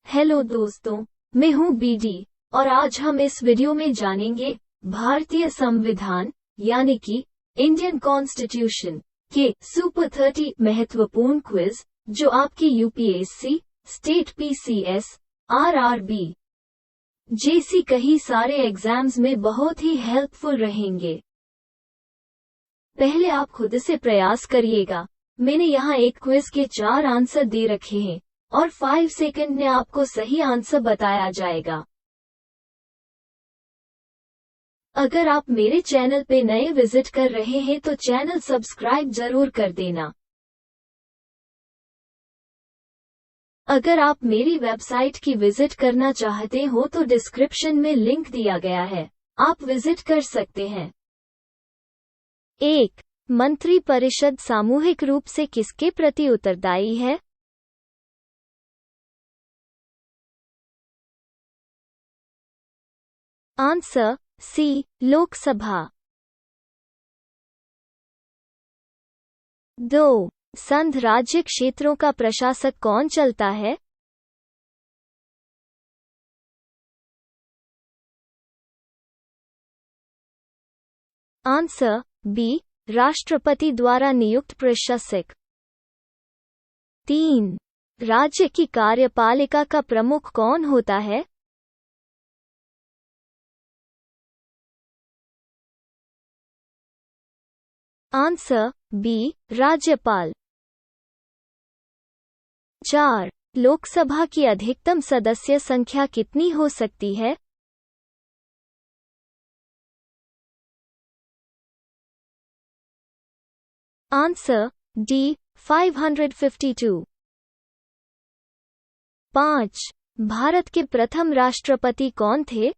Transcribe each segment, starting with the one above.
Hello दोस्तों, मैं हूं बीडी और आज हम इस वीडियो में जानेंगे भारतीय संविधान यानी कि इंडियन कॉन्स्टिट्यूशन के सुपर 30 महत्वपूर्ण क्विज जो आपकी यूपीएससी, स्टेट पीसीएस, आरआरबी जैसी कई सारे एग्जाम्स में बहुत ही हेल्पफुल रहेंगे। पहले आप खुद से प्रयास करिएगा। मैंने यहाँ एक क्विज के 4 आंसर दे रखे हैं और 5 सेकंड में आपको सही आंसर बताया जाएगा। अगर आप मेरे चैनल पे नए विजिट कर रहे हैं तो चैनल सब्सक्राइब जरूर कर देना। अगर आप मेरी वेबसाइट की विजिट करना चाहते हो तो डिस्क्रिप्शन में लिंक दिया गया है, आप विजिट कर सकते हैं। 1. मंत्री परिषद सामूहिक रूप से किसके प्रति उत्तरदायी है? Answer C, Lok Sabha. 2. संघ राज्य क्षेत्रों का प्रशासक कौन चलता है? आंसर बी, राष्ट्रपति द्वारा नियुक्त प्रशासक। 3. राज्य की कार्यपालिका का प्रमुख कौन होता है? आंसर बी, राज्यपाल। 4. लोकसभा की अधिकतम सदस्य संख्या कितनी हो सकती है? Answer D, 552। 5. भारत के प्रथम राष्ट्रपति कौन थे?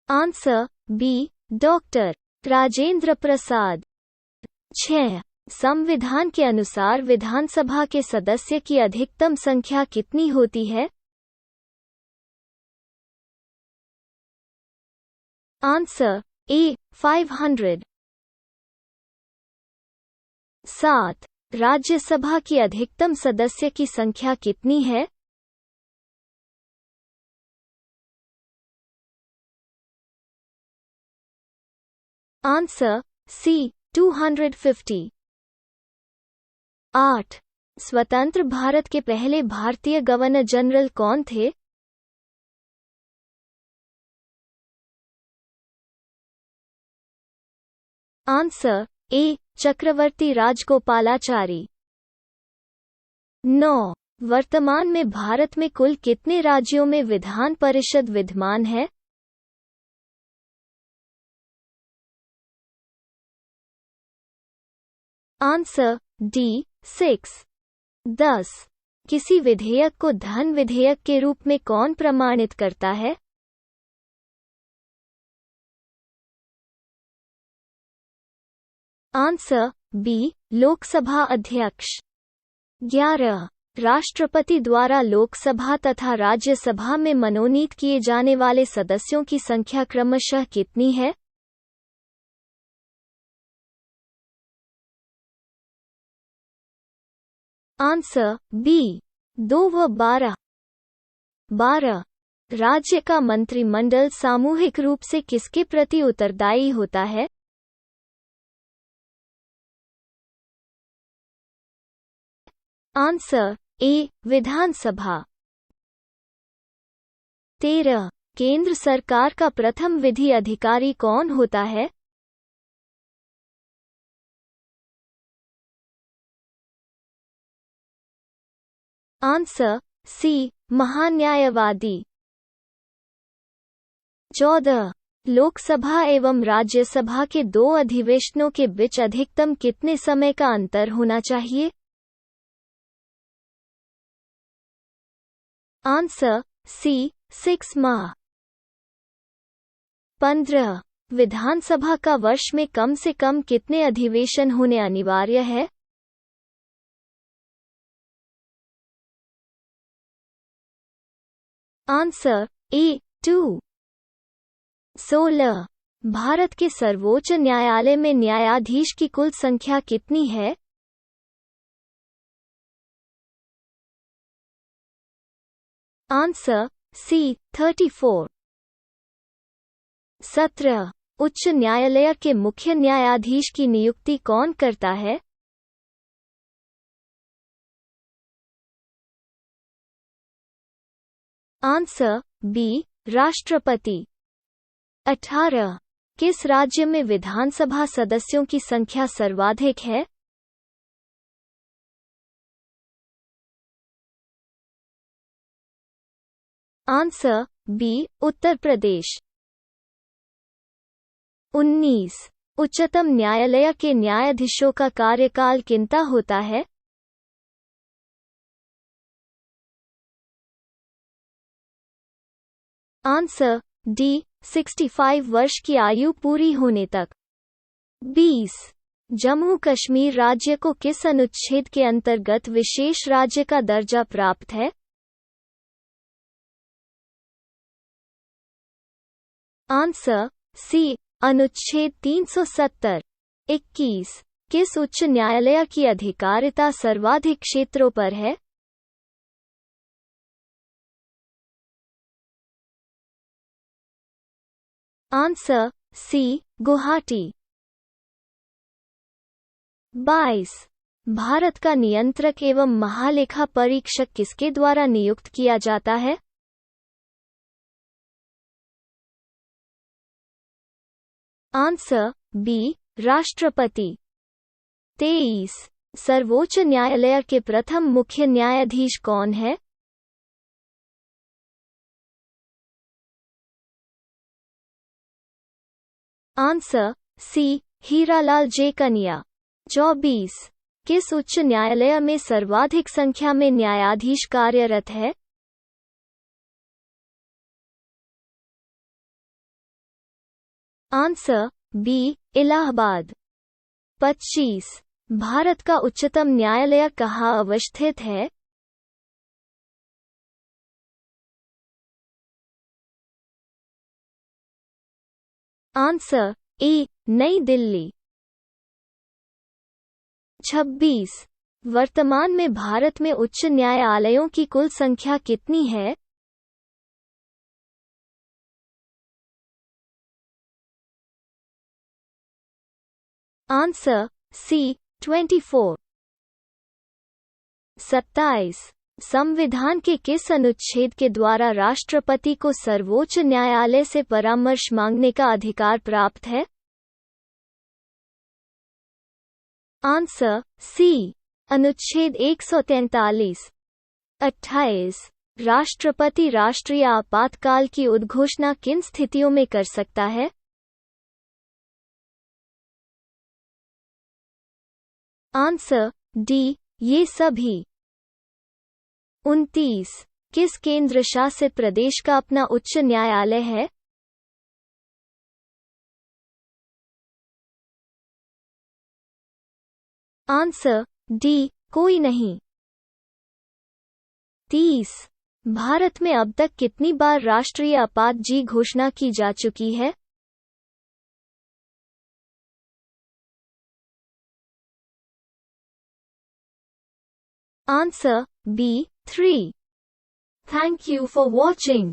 Answer B, doctor Rajendra Prasad. 6. संविधान के अनुसार विधानसभा के सदस्य की अधिकतम संख्या कितनी होती है? Answer A, 500। 7. राज्यसभा की अधिकतम सदस्य की संख्या कितनी है? Answer C, 250। 8. स्वतंत्र भारत के पहले भारतीय गवर्नर जनरल कौन थे? आंसर ए, चक्रवर्ती राजगोपालाचारी। 9. वर्तमान में भारत में कुल कितने राज्यों में विधान परिषद विद्यमान है? Answer D, 6। 10. किसी विधेयक को धन विधेयक के रूप में कौन प्रमाणित करता है? आंसर बी, लोकसभा अध्यक्ष। 11. राष्ट्रपति द्वारा लोकसभा तथा राज्यसभा में मनोनीत किए जाने वाले सदस्यों की संख्या क्रमशः कितनी है? आंसर बी, 2 व 12। 12. राज्य का मंत्रिमंडल सामूहिक रूप से किसके प्रति उत्तरदायी होता है? आंसर ए, विधानसभा। 13. केंद्र सरकार का प्रथम विधि अधिकारी कौन होता है? आंसर सी, महान्यायवादी। 14. लोकसभा एवं राज्यसभा के 2 अधिवेशनों के बीच अधिकतम कितने समय का अंतर होना चाहिए? आंसर सी, 6 माह। 15. विधानसभा का वर्ष में कम से कम कितने अधिवेशन होने अनिवार्य है? Answer A, 2। 16. भारत के सर्वोच्च न्यायालय में न्यायाधीश की कुल संख्या कितनी है? Answer C 34। 17। उच्च न्यायालय के मुख्य न्यायाधीश की नियुक्ति कौन करता है? आंसर बी राष्ट्रपति। 18। किस राज्य में विधानसभा सदस्यों की संख्या सर्वाधिक है? Answer B Uttar Pradesh. 19। उच्चतम न्यायालय के न्यायाधीशों का कार्यकाल कितना होता है? आंसर डी 65 वर्ष की आयु पूरी होने तक। 20। जम्मू कश्मीर राज्य को किस अनुच्छेद के अंतर्गत विशेष राज्य का दर्जा प्राप्त है? आंसर सी अनुच्छेद 370। 21। किस उच्च न्यायालय की अधिकारिता सर्वाधिक क्षेत्रों पर है? आंसर सी गुवाहाटी। 22। भारत का नियंत्रक एवं महालेखा परीक्षक किसके द्वारा नियुक्त किया जाता है? आंसर बी राष्ट्रपति। 23। सर्वोच्च न्यायालय के प्रथम मुख्य न्यायाधीश कौन है? Answer C Hiralal J Kania. 24। किस उच्च न्यायालय में सर्वाधिक संख्या में न्यायाधीश कार्यरत है? Answer B Allahabad. 25। भारत का उच्चतम न्यायालय कहाँ अवस्थित है? आंसर ए नई दिल्ली। 26। वर्तमान में भारत में उच्च न्यायालयों की कुल संख्या कितनी है? Answer C 24। 27। संविधान के किस अनुच्छेद के द्वारा राष्ट्रपति को सर्वोच्च न्यायालय से परामर्श मांगने का अधिकार प्राप्त है? आंसर सी अनुच्छेद 143। 28। राष्ट्रपति राष्ट्रीय आपातकाल की उद्घोषणा किन स्थितियों में कर सकता है? आंसर डी ये सभी। 29। किस केंद्र शासित प्रदेश का अपना उच्च न्यायालय है? आंसर डी कोई नहीं। 30। भारत में अब तक कितनी बार राष्ट्रीय आपात घोषणा की जा चुकी है? Answer B 3। Thank you for watching.